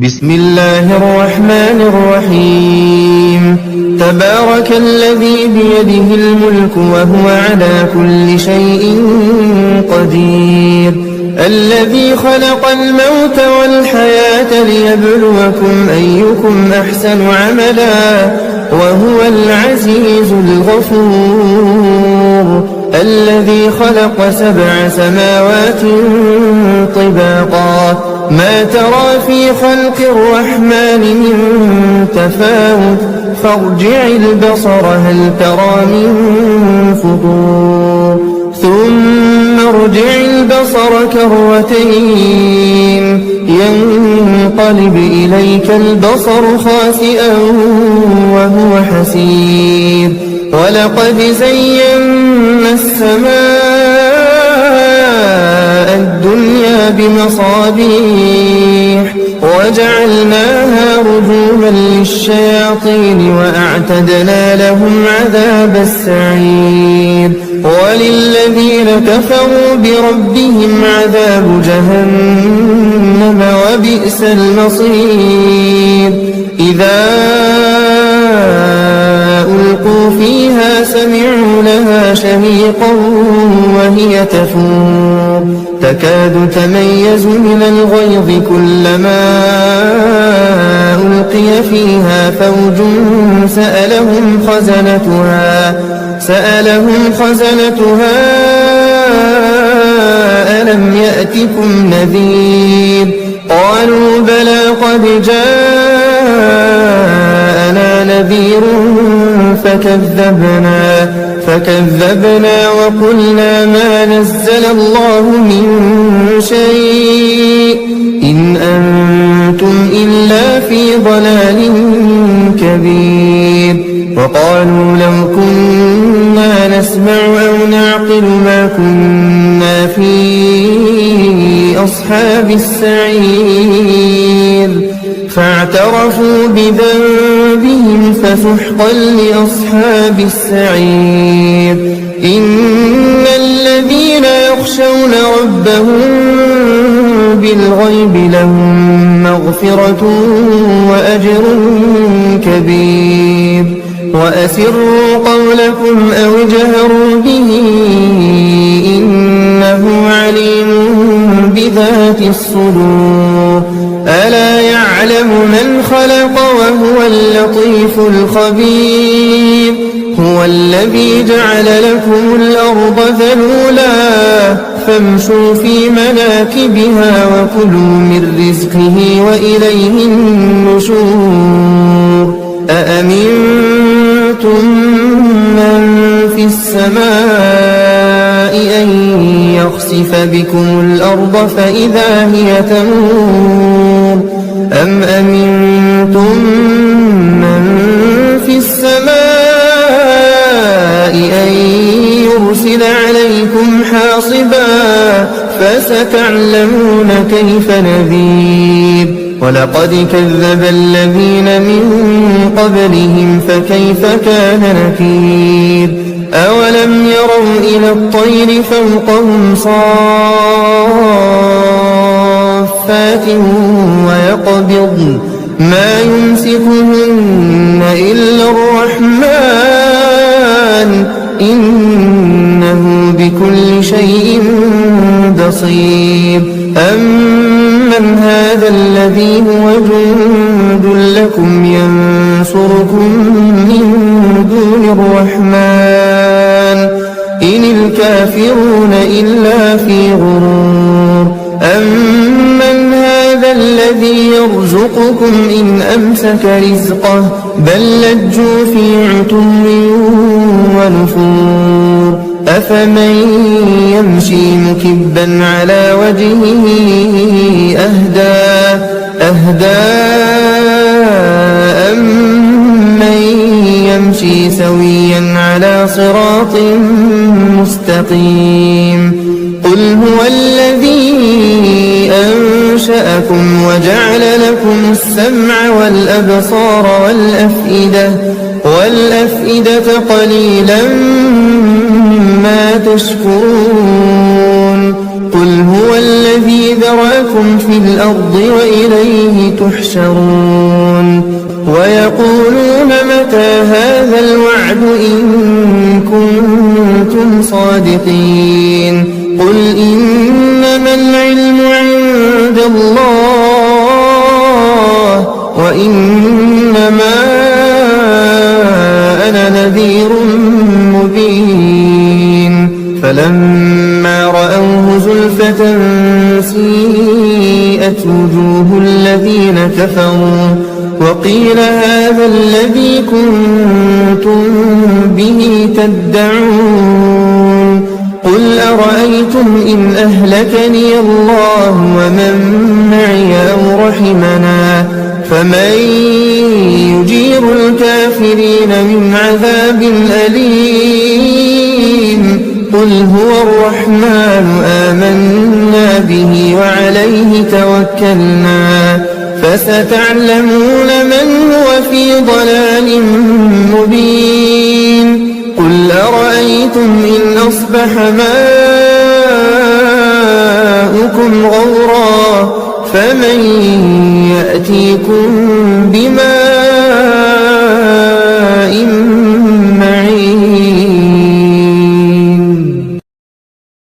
بسم الله الرحمن الرحيم تبارك الذي بيده الملك وهو على كل شيء قدير الذي خلق الموت والحياة ليبلوكم أيكم أحسن عملا وهو العزيز الغفور الذي خلق 7 سماوات طباقا ما ترى في خلق الرحمن من تفاوت فارجع البصر هل ترى من فطور ثم ارجع البصر كرتين ينقلب إليك البصر خاسئا وهو حسير ولقد زينا السماء الدنيا بمصابيح وجعلناها رجوما للشياطين وأعتدنا لهم عذاب السعير وللذين كفروا بربهم عذاب جهنم وبئس المصير إذا ألقوا فيها سمعوا لها شهيقا وهي تفور تكاد تميز من الغيظ كلما ألقي فيها فوج سألهم خزنتها ألم يأتكم نذير قالوا بلى قد جاءنا نذير فكذبنا وقلنا ما نزل الله من شيء إن أنتم إلا في ضلال كبير وقالوا لو كنا نسمع أو نعقل ما كنا في أصحاب السعير فاعترفوا بذنبهم فسحقا لأصحاب السعير إن الذين يخشون ربهم بالغيب لهم مغفرة وأجر كبير وأسروا قولكم أو جهروا به إنه عليم بذات الصدور ألا يعلم من خلق وهو اللطيف الخبير هو الذي جعل لكم الأرض ذلولا فامشوا في مناكبها وكلوا من رزقه وإليه النشور أأمنتم من في السماء أن يخسف بكم الأرض فإذا هي تمور أم أمنتم من في السماء أن يرسل عليكم حاصبا فستعلمون كيف نذير ولقد كذب الذين من قبلهم فكيف كان نكير أولم يروا إلى الطير فوقهم صافات ويقبضن ما يمسكهن إلا الرحمن إنه بكل شيء بصير أمن هذا الذي هو جند لكم ينصركم من دون الرحمن إن الكافرون إلا في غرور أمن هذا الذي يرزقكم إن أمسك رزقه بل لجوا في عتو ونفور أفمن يمشي مكبا على وجهه أهدى أمن يمشي سويا على صراط مستقيم قل هو الذي أنشأكم وجعل لكم السمع والأبصار والأفئدة قليلا ما تشكرون قل هو الذي ذرأكم في الأرض وإليه تحشرون ويقولون متى هذا الوعد إن كنتم صادقين قل إنما العلم عند الله وإنما أنا نذير مبين فلما رأوه زلفة سيئت وجوه الذين كفروا وقيل هذا الذي كنتم به تدعون قل أرأيتم إن أهلكني الله ومن معي أو رحمنا فمن يجير الكافرين من عذاب أليم قل هو الرحمن آمنا به وعليه توكلنا فستعلمون من هو في ضلال مبين قل أرأيتم إن أصبح ماؤكم غورا فمن يأتيكم بماء